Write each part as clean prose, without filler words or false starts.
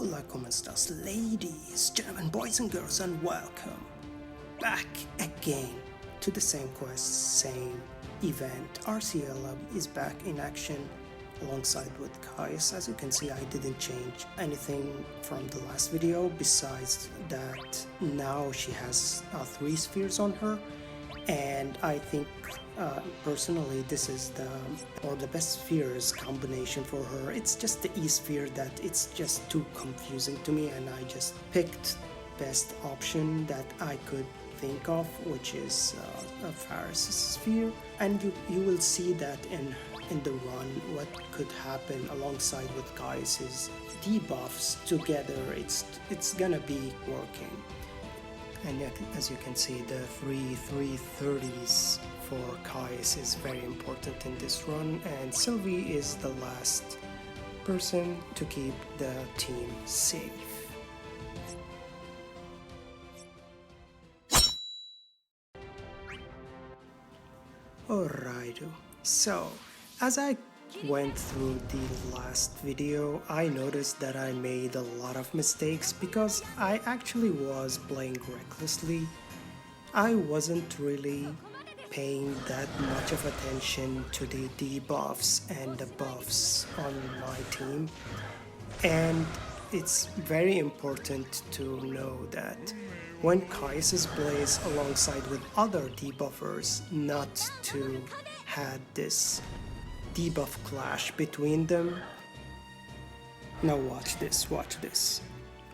Hola, ¿cómo estás, ladies, gentlemen, boys and girls, and welcome back again to the same quest, same event. Arciela is back in action alongside with Caius. As you can see, I didn't change anything from the last video besides that now she has 3 spheres on her, and I think personally this is the best spheres combination for her. It's just the E sphere that it's just too confusing to me, and I just picked best option that I could think of, which is a Pharaoh's sphere. And you will see that in the run what could happen alongside with Caius's debuffs together. It's gonna be working. And as you can see, the 3/330s for Caius is very important in this run, and Selphie is the last person to keep the team safe. Alright, so as I went through the last video, I noticed that I made a lot of mistakes because I actually was playing recklessly. I wasn't really paying that much of attention to the debuffs and the buffs on my team, and it's very important to know that when Caius plays alongside with other debuffers, not to have this debuff clash between them. Now watch this, watch this.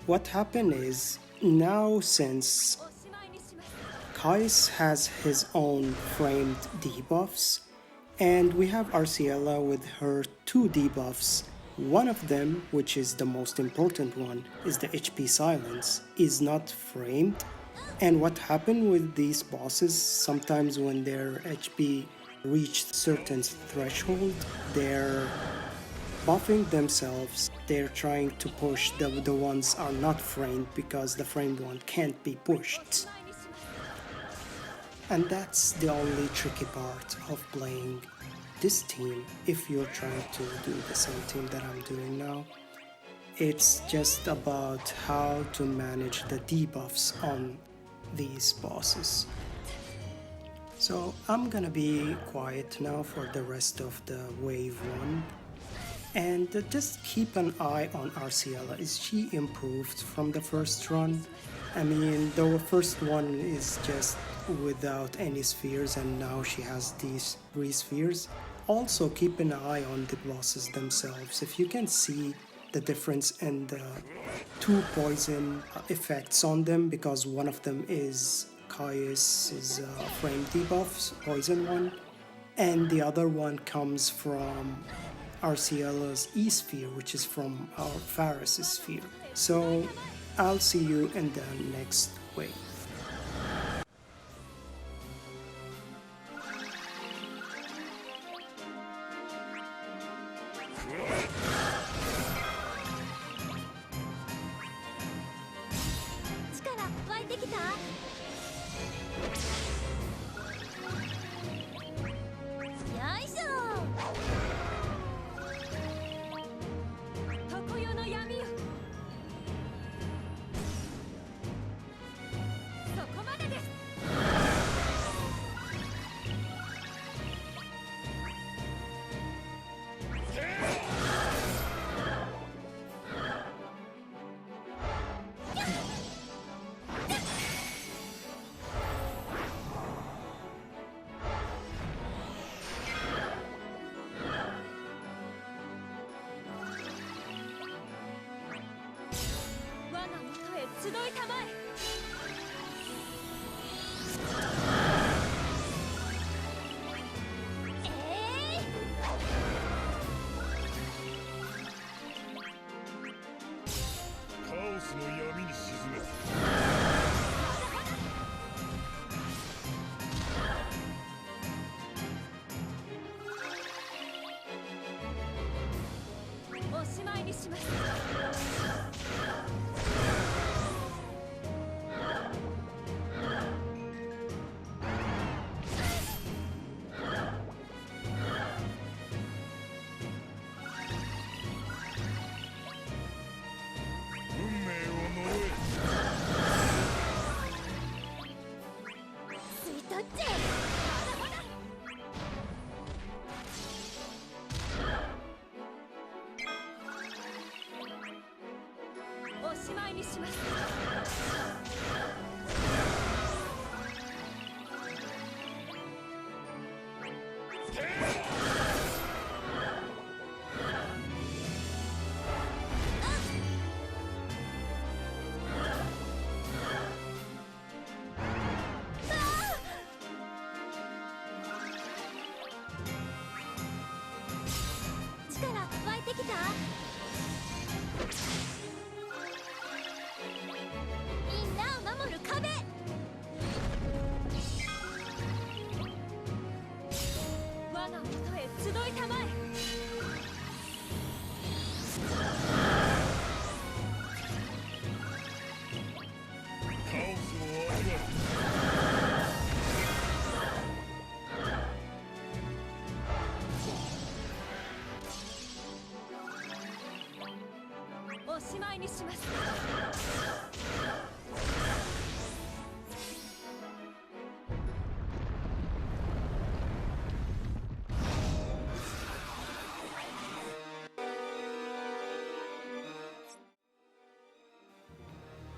What happened is, now since Caius has his own framed debuffs, and we have Arciela with her 2 debuffs. One of them, which is the most important one, is the HP silence, is not framed. And what happened with these bosses, sometimes when their HP reached certain threshold, they're buffing themselves. They're trying to push the ones are not framed because the framed one can't be pushed. And that's the only tricky part of playing this team if you're trying to do the same team that I'm doing now. It's just about how to manage the debuffs on these bosses. So I'm gonna be quiet now for the rest of the wave 1, and just keep an eye on Arciela. Is she improved from the first run? I mean, the first one is just without any spheres, and now she has these 3 spheres. Also keep an eye on the bosses themselves. If you can see the difference in the 2 poison effects on them, because one of them is Caius's frame debuffs, poison one, and the other one comes from Arciela's E sphere, which is from our Pharaoh's sphere. So I'll see you in the next wave.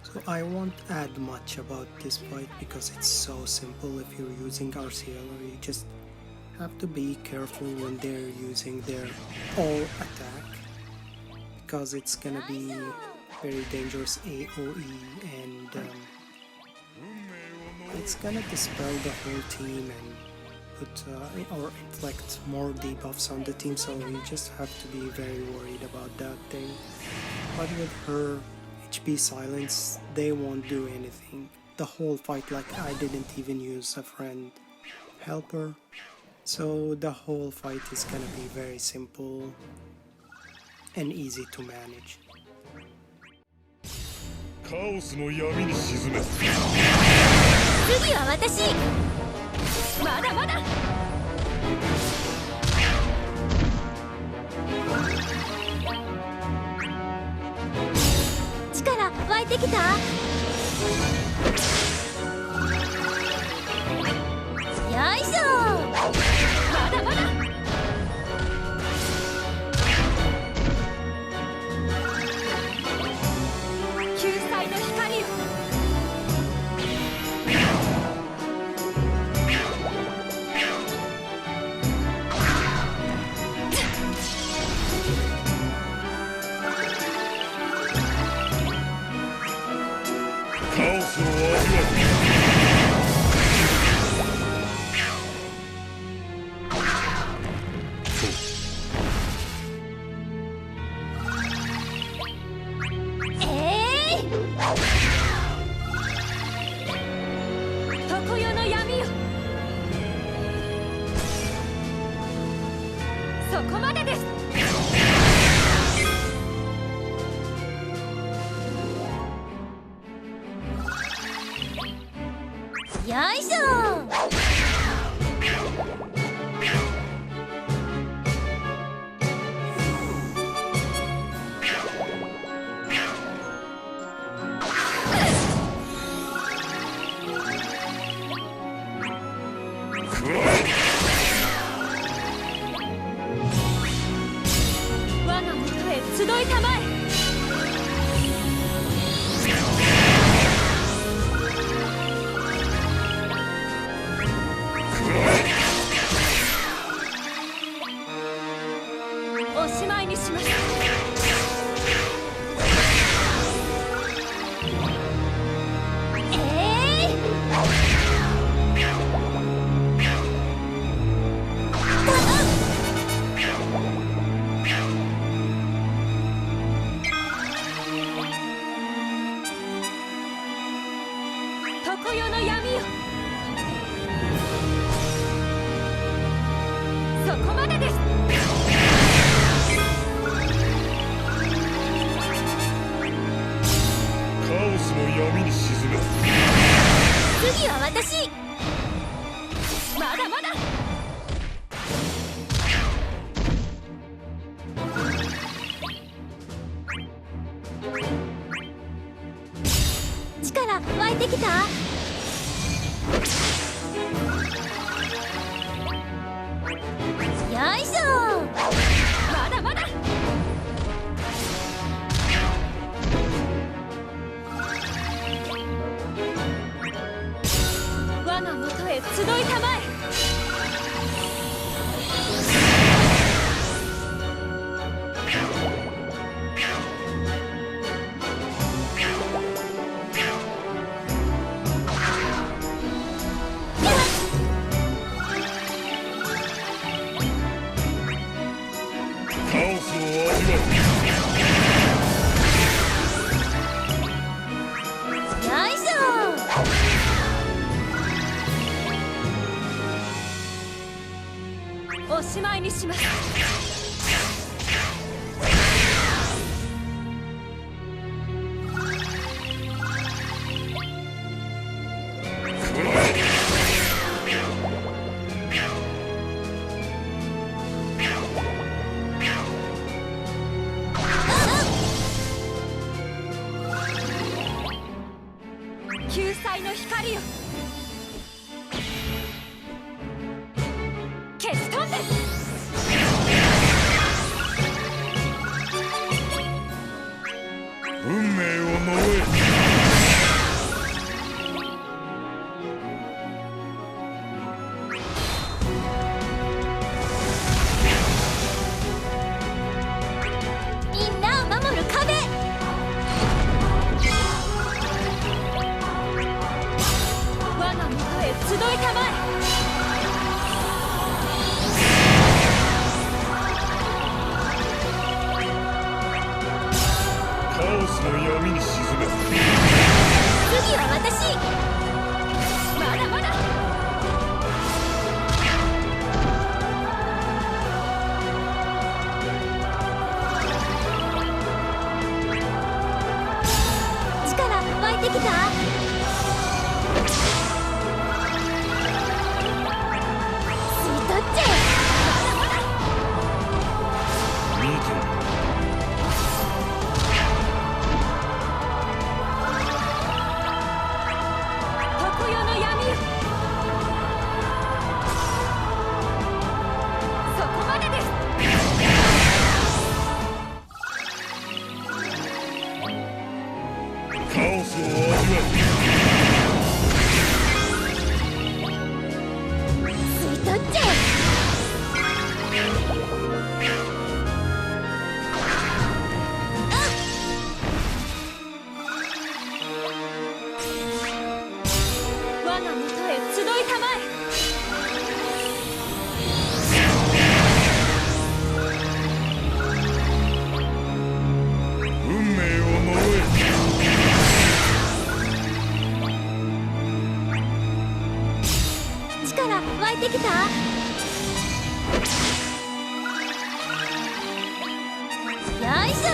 So I won't add much about this fight because it's so simple. If you're using Arciela, you just have to be careful when they're using their all attack, because it's gonna be very dangerous AoE, and it's gonna dispel the whole team and put or inflict more debuffs on the team, so you just have to be very worried about that thing. But with her HP silence, they won't do anything the whole fight. Like, I didn't even use a friend helper, so the whole fight is gonna be very simple and easy to manage. カオスの闇に沈め。次は私。まだまだ。力湧いてきた？よいしょ。まだまだ。救済の光よ。カオスの味は。常世の闇よ。そこまでです。よいしょ。我が元へ集いたまえ。おしまいにします。常世の闇よ。そこまでです。カオスの闇に沈め。次は私。まだまだ。力湧いてきた？よいしょ。まだまだ。しまいにします。救済の光よ、消し飛んで。運命を呪え。みんなを守る壁。我が元へ集いたまえ。カオスの闇に沈め。次は私。まだまだ。力湧いてきた。吸い取っちゃえ。見てる。常世の闇よ、そこまでです。カオスを味わ吸い取っちゃえ。我が元へ集いたまえ。運命を呪え。力湧いてきた。よいしょ。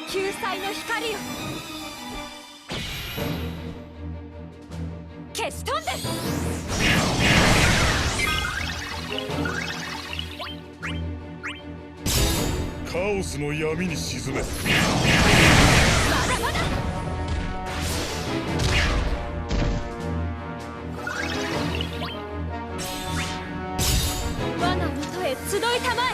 救済の光よ、消し飛んで。カオスの闇に沈め。まだまだ。我が元へ集いたまえ。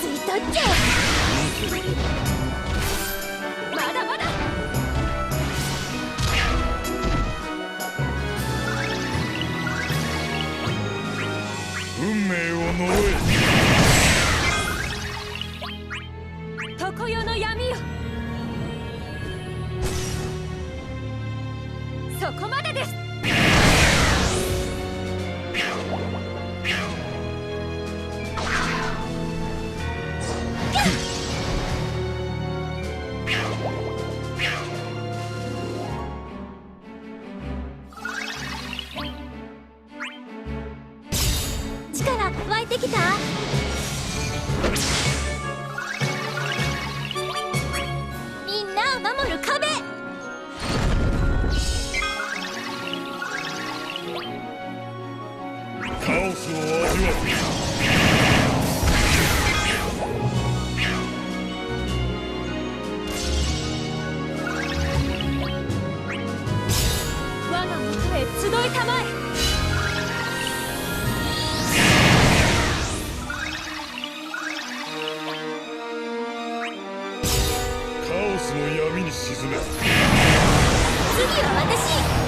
吸い取っちゃえ。まだまだ。運命を呪え。常世の闇よ、そこまでです。力湧いてきた。みんなを守る壁。カオスを味わう。我が元へ集いたまえ。カオスの闇に沈め。次は私